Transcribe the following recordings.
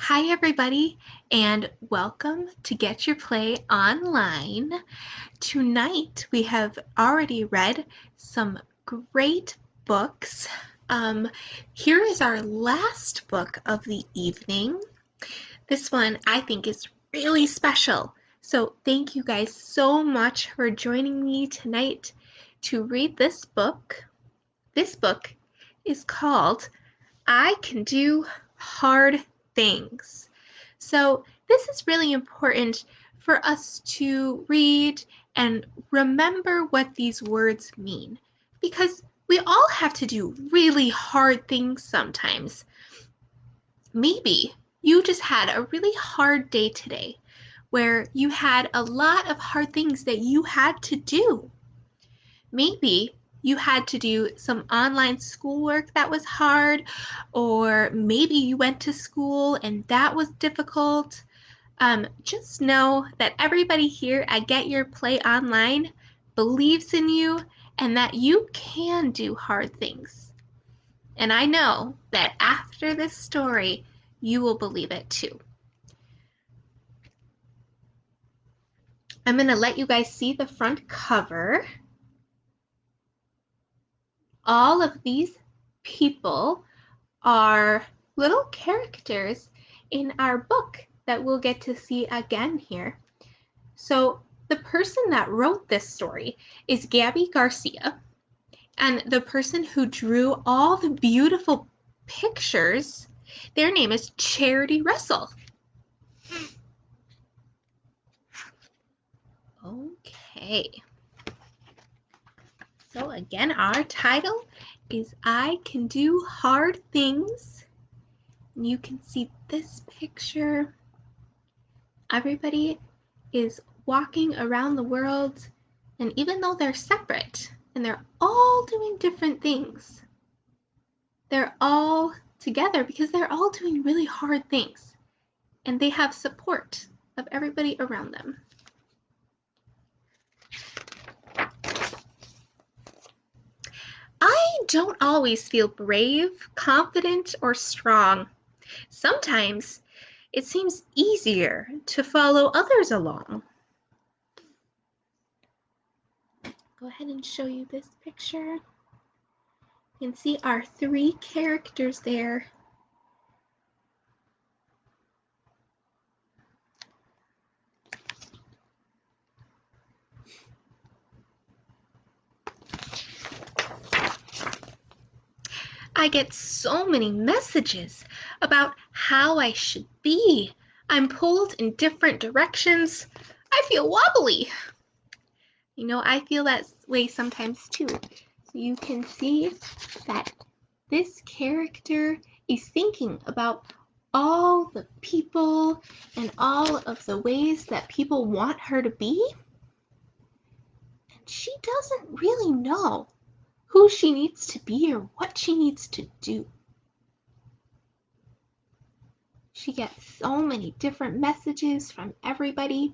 Hi, everybody, and welcome to Get Your Play Online. Tonight, we have already read some great books. Here is our last book of the evening. This one I think is really special. So, thank you guys so much for joining me tonight to read this book. This book is called I Can Do Hard Things. So this is really important for us to read and remember what these words mean, because we all have to do really hard things sometimes. Maybe you just had a really hard day today where you had a lot of hard things that you had to do. Maybe you had to do some online schoolwork that was hard, or maybe you went to school and that was difficult. Just know that everybody here at Get Your Play Online believes in you and that you can do hard things. And I know that after this story, you will believe it too. I'm going to let you guys see the front cover. All of these people are little characters in our book that we'll get to see again here. So the person that wrote this story is Gabi Garcia, and the person who drew all the beautiful pictures, their name is Charity Russell. Okay. So again, our title is I Can Do Hard Things. And you can see this picture. Everybody is walking around the world, and even though they're separate and they're all doing different things, they're all together because they're all doing really hard things, and they have support of everybody around them. I don't always feel brave, confident, or strong. Sometimes it seems easier to follow others along. Go ahead and show you this picture. You can see our three characters there. I get so many messages about how I should be. I'm pulled in different directions. I feel wobbly. I feel that way sometimes too. So you can see that this character is thinking about all the people and all of the ways that people want her to be. And she doesn't really know who she needs to be or what she needs to do. She gets so many different messages from everybody.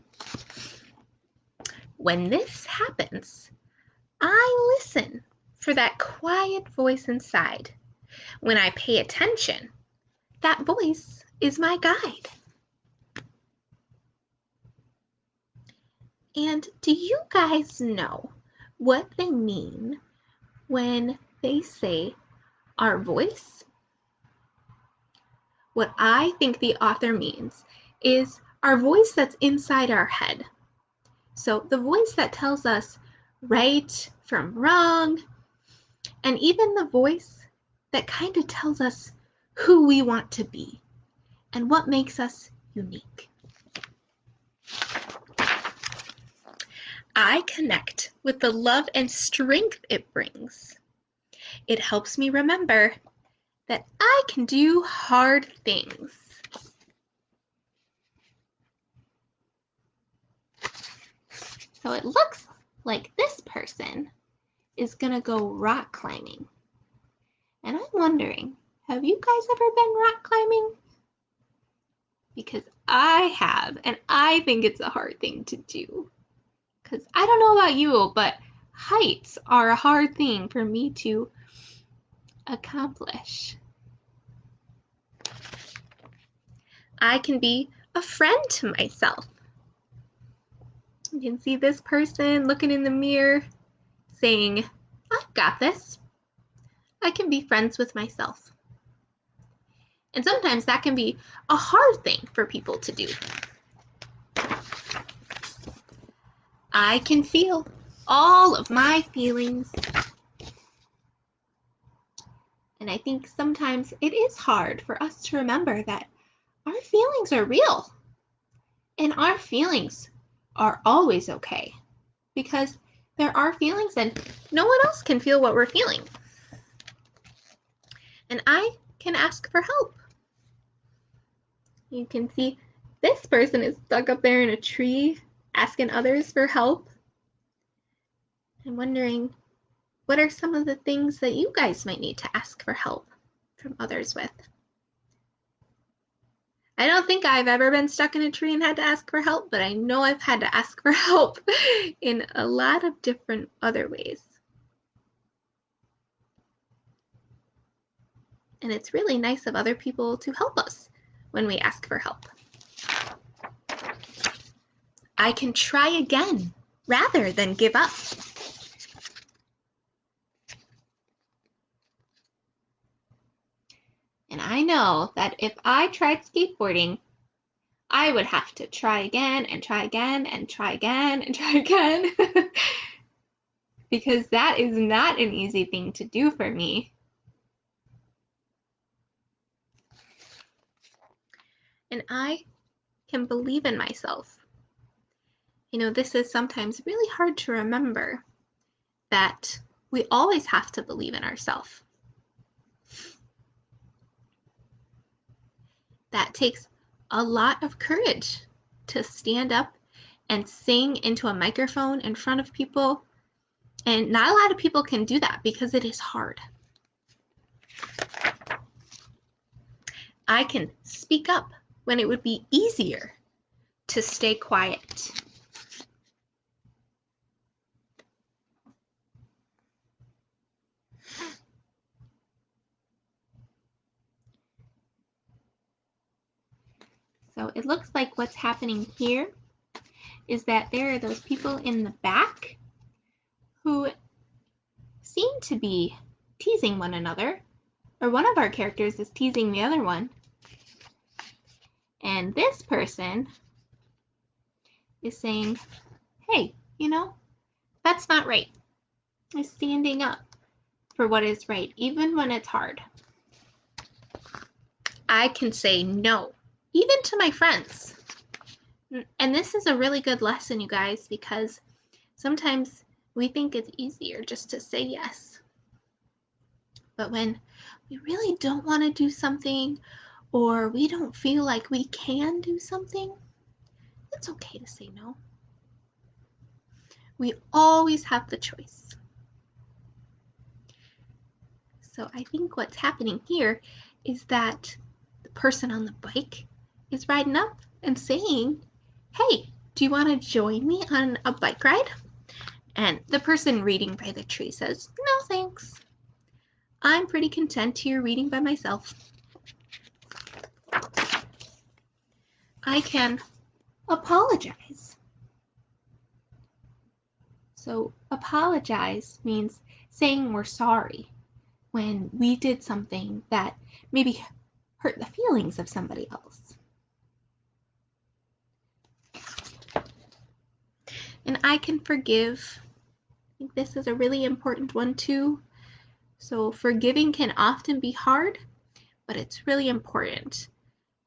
When this happens, I listen for that quiet voice inside. When I pay attention, that voice is my guide. And do you guys know what they mean when they say our voice? What I think the author means is our voice that's inside our head. So the voice that tells us right from wrong, and even the voice that kind of tells us who we want to be and what makes us unique. I connect with the love and strength it brings. It helps me remember that I can do hard things. So it looks like this person is gonna go rock climbing. And I'm wondering, have you guys ever been rock climbing? Because I have, and I think it's a hard thing to do. Because I don't know about you, but heights are a hard thing for me to accomplish. I can be a friend to myself. You can see this person looking in the mirror saying, I've got this. I can be friends with myself. And sometimes that can be a hard thing for people to do. I can feel all of my feelings. And I think sometimes it is hard for us to remember that our feelings are real. And our feelings are always okay. Because there are feelings and no one else can feel what we're feeling. And I can ask for help. You can see this person is stuck up there in a tree asking others for help. I'm wondering, what are some of the things that you guys might need to ask for help from others with? I don't think I've ever been stuck in a tree and had to ask for help, but I know I've had to ask for help in a lot of different other ways. And it's really nice of other people to help us when we ask for help. I can try again rather than give up. And I know that if I tried skateboarding, I would have to try again and try again and try again and try again. Because that is not an easy thing to do for me. And I can believe in myself. You know, this is sometimes really hard to remember that we always have to believe in ourselves. That takes a lot of courage to stand up and sing into a microphone in front of people. And not a lot of people can do that because it is hard. I can speak up when it would be easier to stay quiet. So it looks like what's happening here is that there are those people in the back who seem to be teasing one another, or one of our characters is teasing the other one. And this person is saying, hey, you know, that's not right. Is standing up for what is right, even when it's hard. I can say no, even to my friends. And this is a really good lesson, you guys, because sometimes we think it's easier just to say yes. But when we really don't want to do something, or we don't feel like we can do something, it's okay to say no. We always have the choice. So I think what's happening here is that the person on the bike is riding up and saying, hey, do you want to join me on a bike ride? And the person reading by the tree says, no thanks. I'm pretty content here reading by myself. I can apologize. So apologize means saying we're sorry when we did something that maybe hurt the feelings of somebody else. And I can forgive. I think this is a really important one too. So forgiving can often be hard, but it's really important.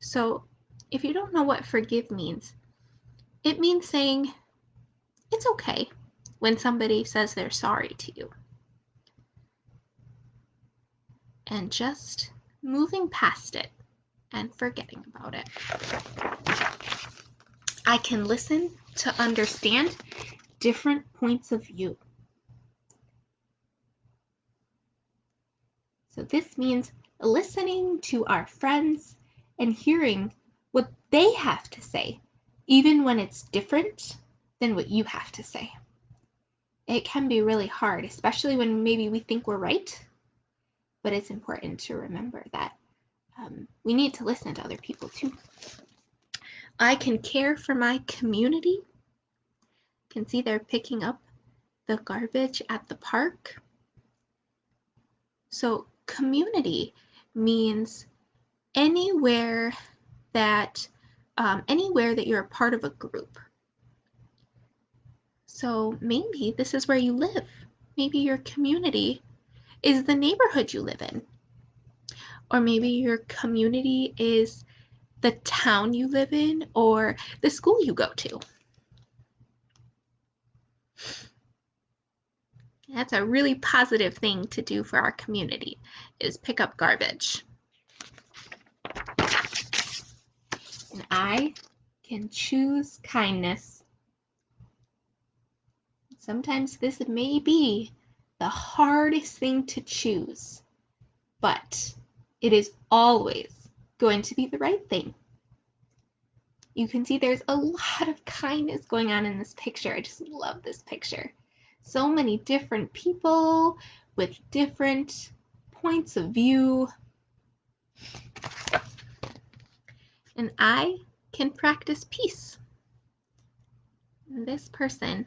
So if you don't know what forgive means, it means saying it's okay when somebody says they're sorry to you. And just moving past it and forgetting about it. I can listen to understand different points of view. So this means listening to our friends and hearing what they have to say, even when it's different than what you have to say. It can be really hard, especially when maybe we think we're right, but it's important to remember that we need to listen to other people too. I can care for my community. You can see they're picking up the garbage at the park. So community means anywhere that you're a part of a group. So maybe this is where you live. Maybe your community is the neighborhood you live in. Or maybe your community is the town you live in or the school you go to. That's a really positive thing to do for our community, is pick up garbage. And I can choose kindness. Sometimes this may be the hardest thing to choose, but it is always going to be the right thing. You can see there's a lot of kindness going on in this picture. I just love this picture. So many different people with different points of view. And I can practice peace. And this person,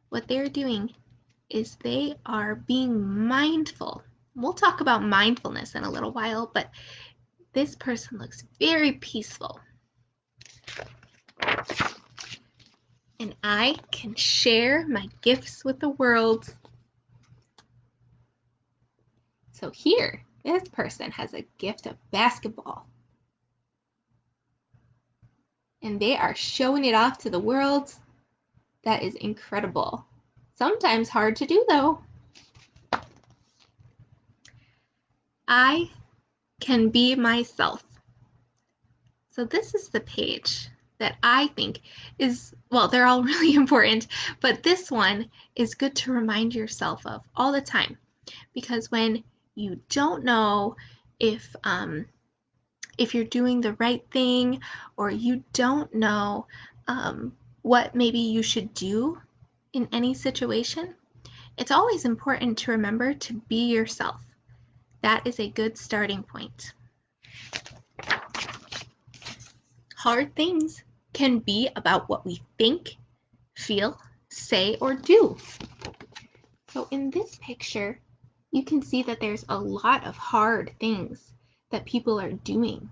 what they're doing is they are being mindful. We'll talk about mindfulness in a little while, but this person looks very peaceful. And I can share my gifts with the world. So here, this person has a gift of basketball. And they are showing it off to the world. That is incredible. Sometimes hard to do, though. I can be myself. So this is the page that I think is, well, they're all really important, but this one is good to remind yourself of all the time. Because when you don't know if you're doing the right thing, or you don't know what maybe you should do in any situation, it's always important to remember to be yourself. That is a good starting point. Hard things can be about what we think, feel, say, or do. So in this picture, you can see that there's a lot of hard things that people are doing.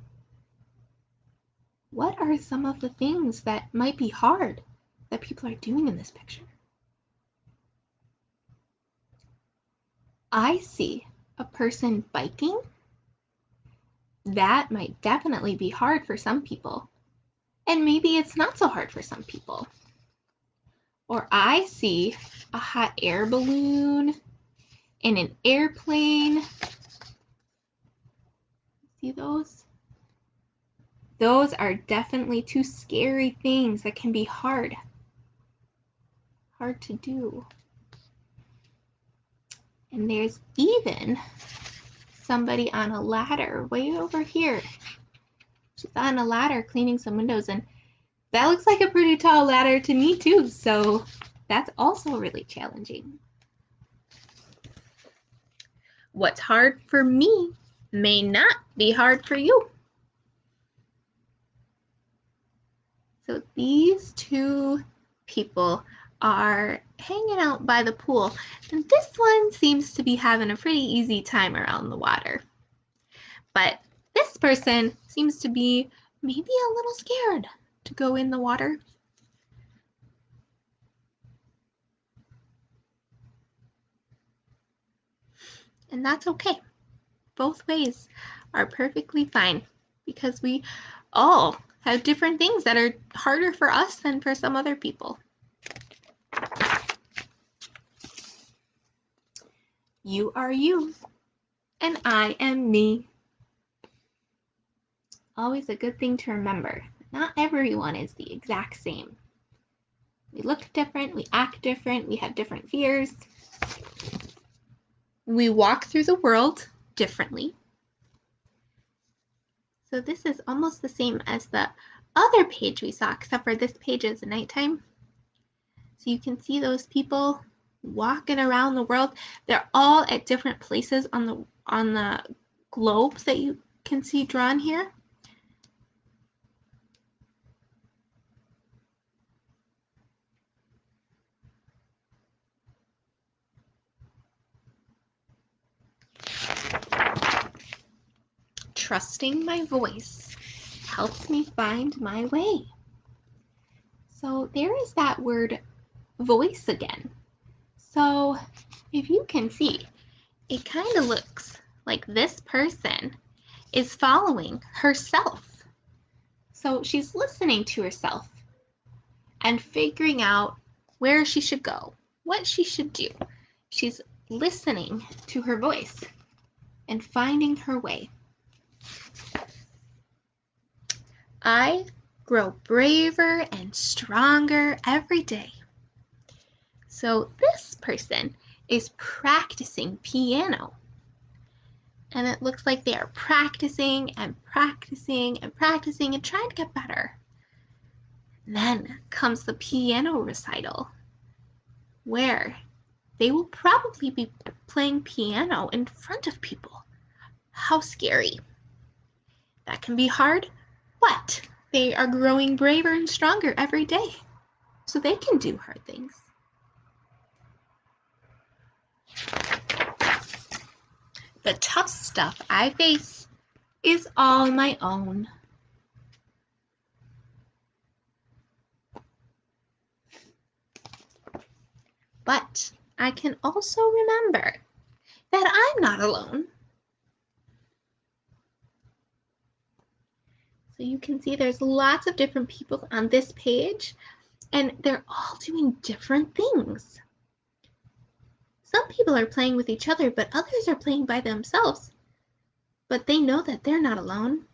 What are some of the things that might be hard that people are doing in this picture? I see a person biking. That might definitely be hard for some people. And maybe it's not so hard for some people. Or I see a hot air balloon and an airplane. See those? Those are definitely two scary things that can be hard to do. And there's even somebody on a ladder way over here. She's on a ladder cleaning some windows, and that looks like a pretty tall ladder to me too, so that's also really challenging. What's hard for me may not be hard for you. So these two people are hanging out by the pool, and this one seems to be having a pretty easy time around the water. But this person seems to be maybe a little scared to go in the water. And that's okay. Both ways are perfectly fine, because we all have different things that are harder for us than for some other people. You are you, and I am me. Always a good thing to remember. Not everyone is the exact same. We look different, we act different, we have different fears. We walk through the world differently. So this is almost the same as the other page we saw, except for this page is nighttime. So you can see those people walking around the world. They're all at different places on the globes that you can see drawn here. trusting my voice helps me find my way. So there is that word voice again. So if you can see, it kind of looks like this person is following herself. So she's listening to herself and figuring out where she should go, what she should do. She's listening to her voice and finding her way. I grow braver and stronger every day. So this person is practicing piano. And it looks like they are practicing and practicing and practicing and trying to get better. Then comes the piano recital, where they will probably be playing piano in front of people. How scary. That can be hard, but they are growing braver and stronger every day, so they can do hard things. The tough stuff I face is all my own. But I can also remember that I'm not alone. So you can see there's lots of different people on this page, and they're all doing different things. Some people are playing with each other, but others are playing by themselves. But they know that they're not alone,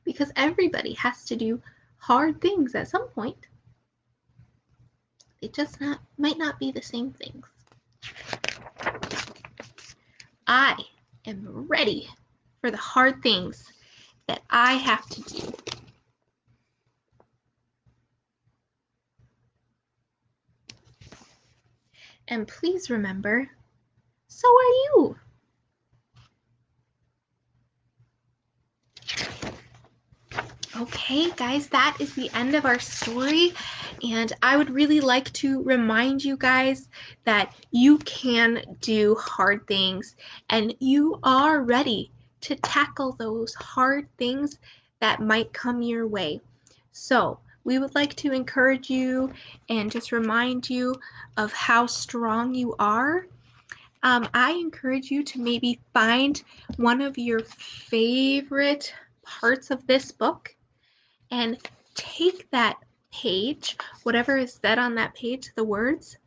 because everybody has to do hard things at some point. They just might not be the same things. I am ready for the hard things that I have to do. And please remember, so are you. Okay, guys, that is the end of our story. And I would really like to remind you guys that you can do hard things and you are ready to tackle those hard things that might come your way. So we would like to encourage you and just remind you of how strong you are. I encourage you to maybe find one of your favorite parts of this book and take that page, whatever is said on that page, the words,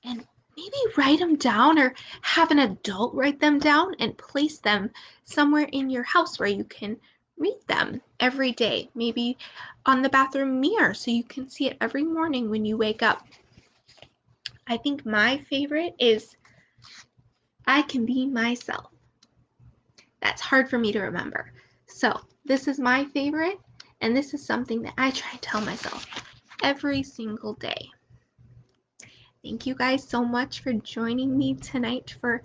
and maybe write them down or have an adult write them down and place them somewhere in your house where you can read them every day, maybe on the bathroom mirror so you can see it every morning when you wake up. I think my favorite is I can be myself. That's hard for me to remember. So this is my favorite, and this is something that I try to tell myself every single day. Thank you guys so much for joining me tonight for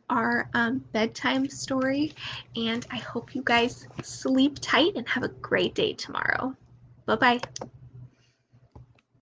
our bedtime story, and I hope you guys sleep tight and have a great day tomorrow. Bye-bye.